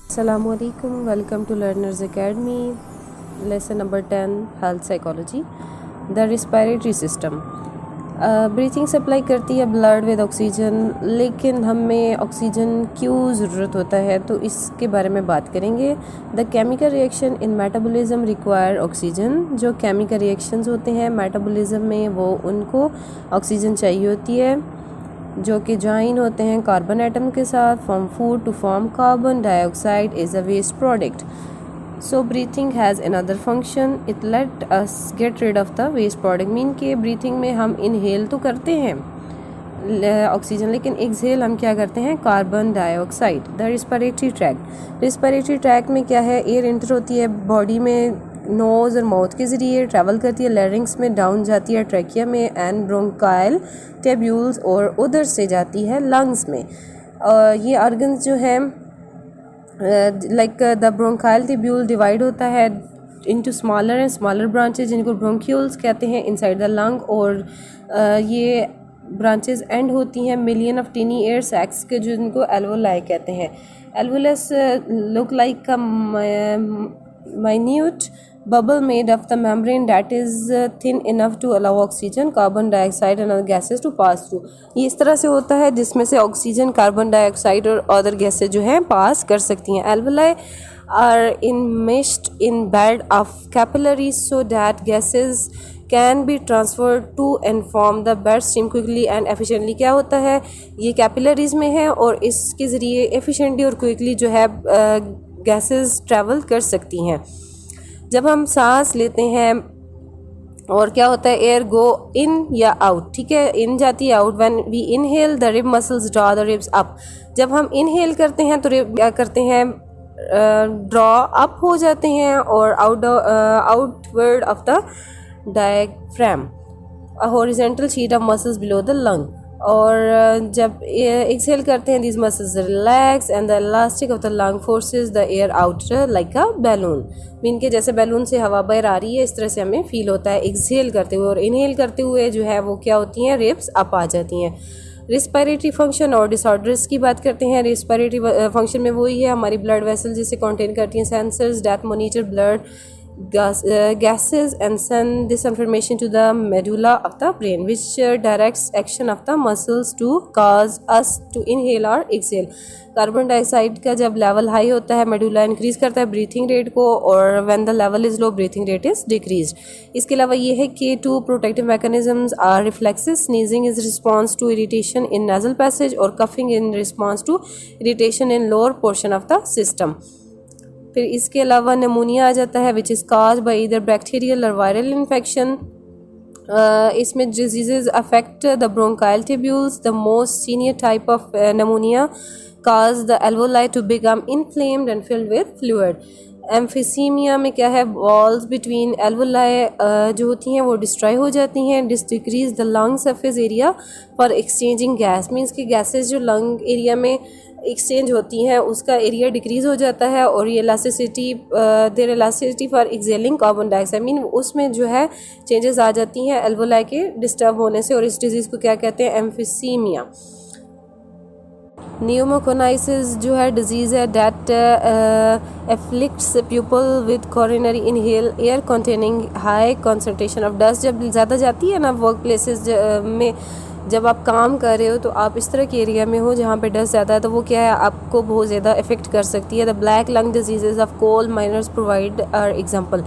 Assalamualaikum, welcome to Learners Academy. Lesson number 10, Health Psychology. The respiratory system. Breathing supply करती है blood with oxygen, लेकिन हमें oxygen क्यों ज़रूरत होता है तो इसके बारे में बात करेंगे। The chemical reaction in metabolism require oxygen. जो केमिकल रिएक्शंस होते हैं मेटाबॉलिज्म में वो उनको ऑक्सीजन चाहिए होती है, जो कि जॉइन होते हैं कार्बन एटम के साथ from food to form carbon dioxide is a waste product. So breathing has another function, it let us get rid of the waste product. Mean के ब्रीथिंग में हम इनहेल तो करते हैं ऑक्सीजन, लेकिन एक्सहेल हम क्या करते हैं, carbon dioxide. The respiratory tract में क्या है, एयर एंटर होती है बॉडी में नोज़ और माउथ के ज़रिए, ट्रैवल करती है लैरिंग्स में, डाउन जाती है ट्रैकिया में एंड ब्रोंकाइल ट्यूब्यूल्स, और उधर से जाती है लंग्स में। ये ऑर्गन्स जो है like the bronchial tubule divide होता है into smaller and smaller branches, जिनको ब्रोंक्यूल्स कहते हैं इनसाइड द लंग, और ये ब्रांचेस एंड होती हैं मिलियन ऑफ टिनी एयर सैक्स के, जिनको एल्वोलाई कहते हैं। Alveolus look like a minute bubble made of the membrane that is thin enough to allow oxygen, carbon dioxide and other gases to pass through। ये इस तरह से होता है जिसमें से ऑक्सीजन, कार्बन डाइऑक्साइड और अदर गैसेज जो हैं पास कर सकती हैं। Alveoli are enmeshed in bed of capillaries so that gases can be transferred to and from the bloodstream quickly and efficiently। क्या होता है, ये कैपिलरीज में है और इसके ज़रिए एफिशिएंटली और क्विकली जो है गैसेस ट्रैवल कर सकती हैं। जब हम सांस लेते हैं और क्या होता है, एयर गो इन या आउट, ठीक है, इन जाती है out. When we inhale the rib muscles draw the ribs up. जब हम इनहेल करते हैं तो रिब क्या करते हैं, ड्रॉ अप हो जाते हैं और outward of the diaphragm, a horizontal sheet of muscles below the lung. और जब एक्सहेल करते हैं this muscles relax and the elastic of the lung forces the air out like a balloon. Mean के जैसे बैलून से हवा बाहर आ रही है, इस तरह से हमें फील होता है एक्सहेल करते हुए। और इनहेल करते हुए जो है वो क्या होती हैं, रिब्स अप आ जाती हैं। रिस्पिरेटरी फंक्शन और डिसऑर्डर्स की बात करते हैं। रिस्पिरेटरी फंक्शन में वही है, हमारी ब्लड वेसल जिसे कंटेन करती हैं sensors that monitor blood gases and send this information to the medulla of the brain, which directs action of the muscles to cause us to inhale or exhale। Carbon dioxide का जब level high होता है medulla increase करता है breathing rate को, और when the level is low breathing rate is decreased. इसके अलावा ये है कि two protective mechanisms are reflexes. Sneezing is response to irritation in nasal passage और coughing in response to irritation in lower portion of the system. फिर इसके अलावा pneumonia आ जाता है which is caused by either bacterial और viral infection. इसमें diseases affect the bronchial tubules. The most senior type of pneumonia causes the alveoli to become inflamed and filled with fluid. Emphysema में क्या है, walls between alveoli जो होती हैं वो destroy हो जाती हैं। Decrease the lung surface area for exchanging gas. Means की गैसेज जो लंग एरिया में एक्सचेंज होती हैं उसका एरिया डिक्रीज हो जाता है, और ये their elasticity for exhaling carbon dioxide, mean उसमें जो है चेंजेस आ जाती हैं एल्वोलाई के डिस्टर्ब होने से। और इस डिजीज़ को क्या कहते हैं, एम्फीसीमिया। न्यूमोकोनाइसिस जो है डिजीज़ है that afflicts people with coronary inhale air containing high concentration of dust. जब ज़्यादा जाती है ना वर्क प्लेसेस में, जब आप काम कर रहे हो तो आप इस तरह के एरिया में हो जहाँ पे डस्ट ज़्यादा है, तो वो क्या है, आपको बहुत ज़्यादा इफेक्ट कर सकती है। The black lung diseases of coal miners provide are example.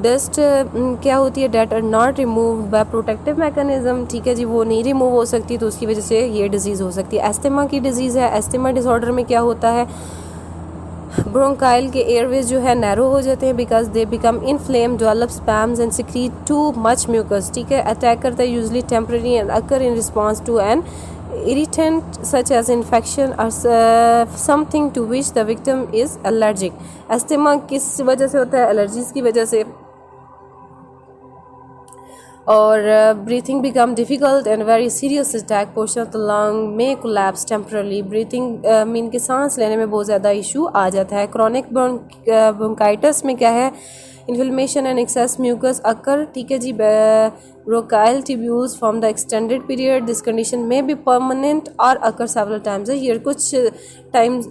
Dust क्या होती है, that are not remove by protective mechanism, ठीक है जी, वो नहीं रिमूव हो सकती, तो उसकी वजह से ये डिजीज़ हो सकती है। एस्थमा की डिजीज़ है। एस्थमा डिसऑर्डर में क्या होता है, ब्रोंकाइल के एयरवेज जो है नैरो हो जाते हैं because they become inflame, develop spasms and secrete too much mucus, ठीक है। अटैक करता है usually temporary and occur in response to an irritant such as infection or something to which the victim is allergic। Asthma किस वजह से होता है, allergies की वजह से। और breathing become difficult and very serious attack portion of the lung में कोलैप्स टेम्परली। ब्रीथिंग मीन के सांस लेने में बहुत ज़्यादा इशू आ जाता है। क्रॉनिक ब्रोंकाइटिस में क्या है, इन्फ्लेमेशन एंड एक्सेस म्यूकस अकर, ठीक है जी, bronchial tubules from the extended period. This condition may be permanent or occur several times a year. कुछ टाइम्स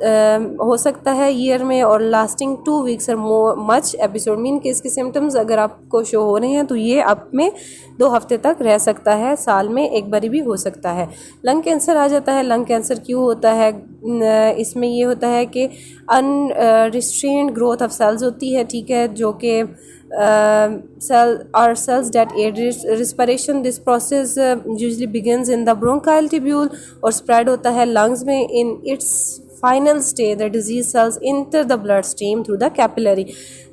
हो सकता है ईयर में और लास्टिंग 2 weeks और मोर मच एपिसोड मीन के इसके सिम्टम्स अगर आपको शो हो रहे हैं तो ये आप में 2 हफ्ते तक रह सकता है, साल में एक बारी भी हो सकता है। लंग कैंसर आ जाता है। लंग कैंसर क्यों होता है? इसमें ये होता है कि अनरिस्ट्रेन्ड ग्रोथ ऑफ सेल्स होती है, ठीक है, जो कि cells that aid respiration. This process usually begins in the bronchial tubule और spread होता है lungs में. In its final stage the disease cells enter the blood stream through the capillary.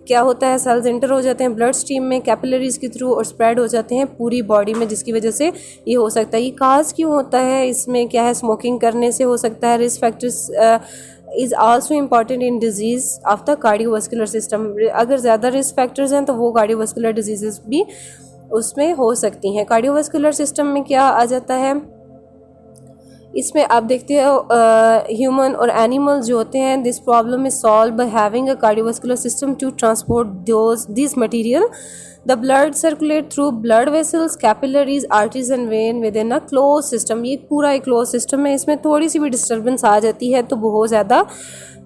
क्या होता है, सेल्स इंटर हो जाते हैं ब्लड स्ट्रीम में कैपिलरीज के थ्रू और स्प्रेड हो जाते हैं पूरी बॉडी में, जिसकी वजह से ये हो सकता है। ये काज क्यों होता है? इसमें क्या है, स्मोकिंग करने से हो सकता है। Risk factors is also important in disease of the cardiovascular system. अगर ज़्यादा रिस्क फैक्टर्स हैं तो वो कार्डियोवास्कुलर डिजीज़ भी उसमें हो सकती हैं। कार्डियोवास्कुलर सिस्टम में क्या आ जाता है, इसमें आप देखते हो ह्यूमन और एनिमल्स जो होते हैं, this problem is solve by having a cardiovascular system to transport this material. The blood circulate through blood vessels, capillaries, arteries and vein within a close system. ये पूरा एक क्लोज सिस्टम है। इसमें थोड़ी सी भी डिस्टर्बेंस आ जाती है तो बहुत ज़्यादा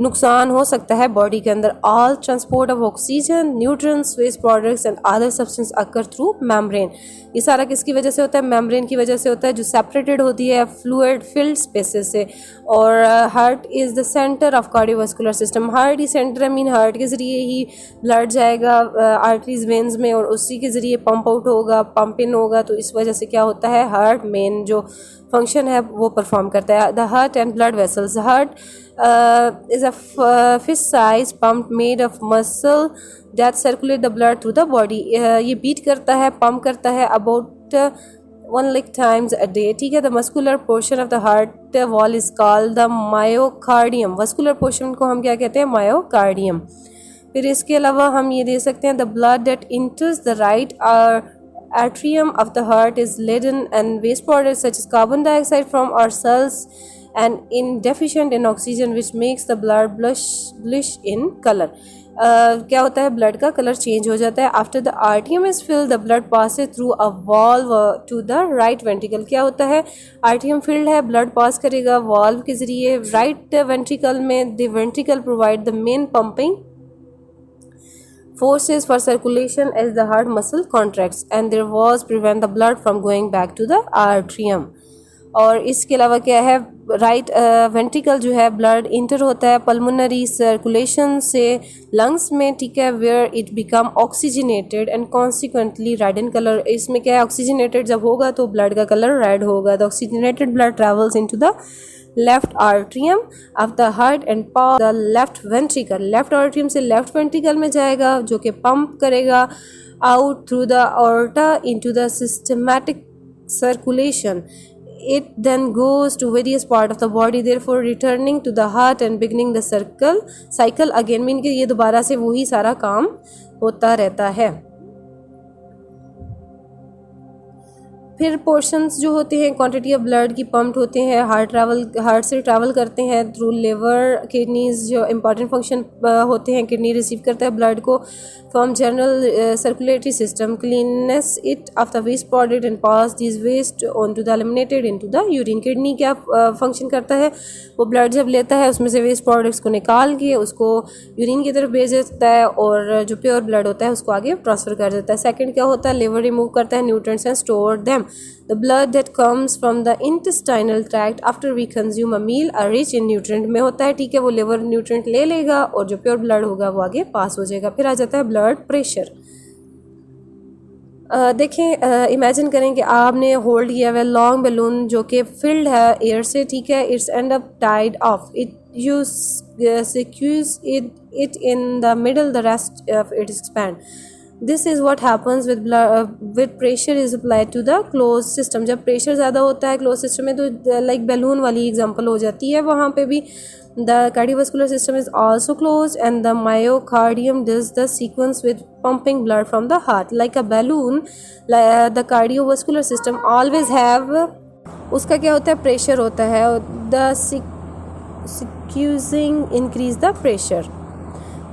नुकसान हो सकता है बॉडी के अंदर। All transport of oxygen, nutrients, waste products and other substance occur through membrane. ये सारा किसकी वजह से होता है? मेम्ब्रेन की वजह से होता है, जो सेपरेटेड होती है फ्लूइड फिल्ड स्पेसेस से। और heart is the centre of cardiovascular system. Heart he centre है, मीन हार्ट के ज़रिए ही ब्लड जाएगा आर्टरीज वेन्स में और उसी के ज़रिए पंप आउट होगा, पंप इन होगा। तो इस वजह से क्या होता है, हार्ट मेन जो फंक्शन है वो परफॉर्म करता है। The heart and blood vessels. Heart is a fist size pump made of muscle that circulate the blood through the body. ये बीट करता है, पंप करता है about 1 lakh times a day, ठीक है। the muscular portion of the heart wall is called the myocardium. vascular portion को हम क्या कहते हैं? myocardium. फिर इसके अलावा हम ये दे सकते हैं the blood that enters the right atrium of the heart is laden and waste products such as carbon dioxide from our cells and indeficient in oxygen which makes the blood bluish in color. क्या होता है, blood का colour change हो जाता है। After the आर्टियम is filled the blood passes through a valve to the right ventricle. क्या होता है, आर्टियम फिल्ड है, ब्लड पास करेगा वॉल्व के जरिए राइट वेंट्रिकल में। The ventricle provide the main pumping forces for circulation as the heart muscle contracts and their walls prevent the blood from going back to the atrium. और इसके अलावा क्या है, right ventricle जो है ब्लड इंटर होता है पल्मोनरी सर्कुलेशन से लंग्स में, ठीक है, where it become oxygenated and consequently red in colour. इसमें क्या है, ऑक्सीजनेटेड जब होगा तो ब्लड का कलर रेड होगा। The oxygenated blood travels into the left atrium of the heart and pass the left ventricle. Left atrium से left ventricle में जाएगा जो कि पंप करेगा out through the aorta into the systematic circulation. It then goes to various part of the body, therefore returning to the heart and beginning the cycle again. Mean कि ये दोबारा से वही सारा काम होता रहता है। फिर पोर्शंस जो होते हैं, क्वांटिटी ऑफ ब्लड की पंप्ड होते हैं, हार्ट से ट्रैवल करते हैं थ्रू लिवर, किडनीज जो इंपॉर्टेंट फंक्शन होते हैं, किडनी रिसीव करता है ब्लड को from general circulatory system, cleanness it of the waste product and pass this waste on to the eliminated in to the urine. Kidney क्या function करता है, वो ब्लड जब लेता है उसमें से वेस्ट प्रोडक्ट्स को निकाल के उसको यूरिन की तरफ भेज देता है और जो प्योर ब्लड होता है उसको आगे ट्रांसफ़र कर देता है। सेकंड क्या होता है, लिवर रिमूव करता है nutrients and store them. The blood that comes from the intestinal tract after we consume a meal are rich in nutrient में होता है, ठीक है, वो लिवर न्यूट्रिएंट ले लेगा और जो प्योर ब्लड होगा वो आगे पास हो जाएगा. फिर आ जाता है ब्लड प्रेशर. देखें, इमेजिन करें कि आपने होल्ड किया हुआ लॉन्ग बैलून जो कि फिल्ड है एयर से, ठीक है, its end up tied off it, you squeeze it in the middle, the rest of it expand. This is what happens with pressure is applied to the close system. जब pressure ज़्यादा होता है close system में तो like balloon वाली example हो जाती है. वहाँ पे भी the cardiovascular system is also closed and the myocardium does the sequence with pumping blood from the heart like a balloon. The cardiovascular system always have, उसका क्या होता है, प्रेशर होता है. the sequencing increase the pressure.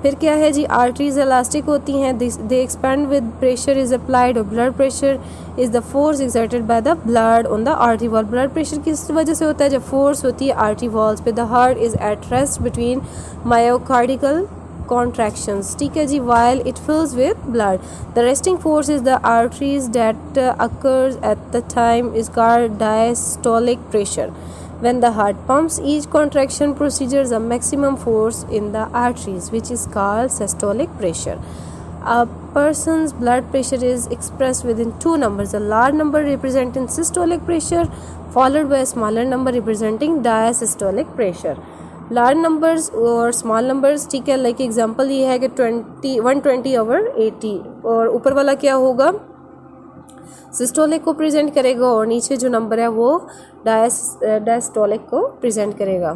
फिर क्या है जी, arteries elastic होती हैं, they expand with pressure is applied, और blood pressure is the force exerted by the blood on the artery wall. Blood pressure किस वजह से होता है, जब फोर्स होती है आर्टरी वॉल्स पे। The heart is at rest between myocardial contractions, ठीक है जी, while it fills with blood. The resting force is the arteries that occurs at the time is called diastolic pressure. When the heart pumps, each contraction produces a maximum force in the arteries, which is called systolic pressure. A person's blood pressure is expressed within two numbers. A large number representing systolic pressure, followed by a smaller number representing diastolic pressure. Large numbers और small numbers, ठीक है, like example ये है कि 120/80, और ऊपर वाला क्या होगा, सिस्टोलिक को प्रेजेंट करेगा, और नीचे जो नंबर है वो डायस्टोलिक को प्रेजेंट करेगा।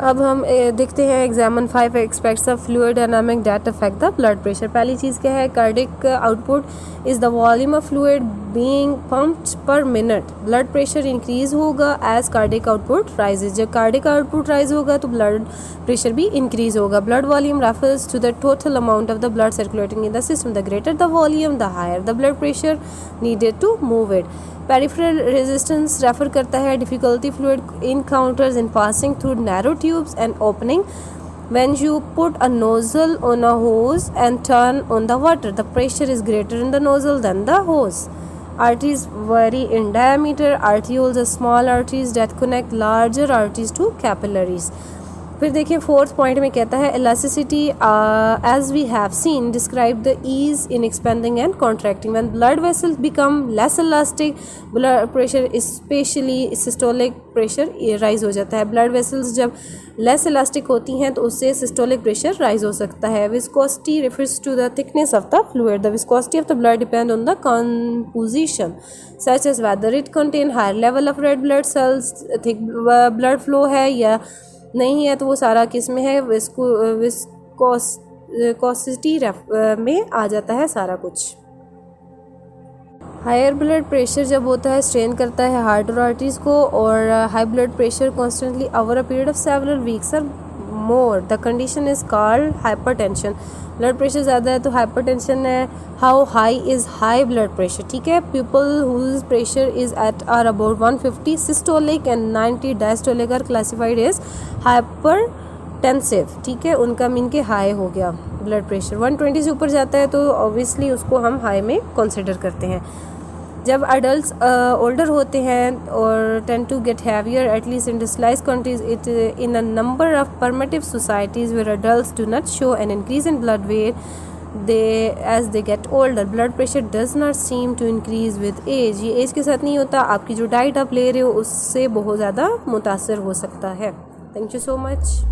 अब हम देखते हैं examine 5 aspects of fluid dynamic that affect the blood pressure. पहली चीज़ क्या है, cardiac output is the volume of fluid being pumped per minute. Blood pressure increase होगा एज कार्डिक आउटपुट राइजेज। जब कार्डिक आउटपुट राइज होगा तो blood pressure भी increase होगा। Blood volume refers to the total amount of the blood circulating in the system. The greater the volume the higher the blood pressure needed to move it. Peripheral resistance refer करता है difficulty fluid encounters in passing through narrow tubes and opening. When you put a nozzle on a hose and turn on the water, the pressure is greater in the nozzle than the hose. Arteries vary in diameter. Arterioles are small arteries that connect larger arteries to capillaries. फिर देखिए fourth point में कहता है elasticity as we have seen describe the ease in expanding and contracting. When blood vessels become less elastic blood pressure specially systolic pressure rise हो जाता है। Blood vessels जब less elastic होती हैं तो उससे सिस्टोलिक प्रेशर राइज हो सकता है। Viscosity refers to the thickness of the fluid. The viscosity of the blood depend on the composition such as whether it contain higher level of red blood cells, thick blood flow है या नहीं है, तो वो सारा किस में है, विस्कोसिटी में आ जाता है सारा कुछ। हायर ब्लड प्रेशर जब होता है स्ट्रेन करता है हार्ट और आर्टरीज को, और high blood pressure constantly over a period of several weeks और more the condition is called hypertension. Blood pressure ज़्यादा है तो हाइपरटेंशन है। How high is high blood pressure, ठीक है, people whose pressure is at or about 150 systolic and 90 diastolic are classified as hypertensive, ठीक है, उनका मीन के हाई हो गया ब्लड प्रेशर। 120 से ऊपर जाता है तो ऑब्वियसली उसको हम हाई में कंसिडर करते हैं। जब अडल्ट ओल्डर होते हैं और tend to get heavier at least in civilized countries it in a number of primitive societies where adults do not show an increase in blood weight as they get older. Blood pressure does not seem to increase with age. ये as के साथ नहीं होता, आपकी जो diet आप ले रहे हो उससे बहुत ज़्यादा मुतासर हो सकता है। Thank you so much.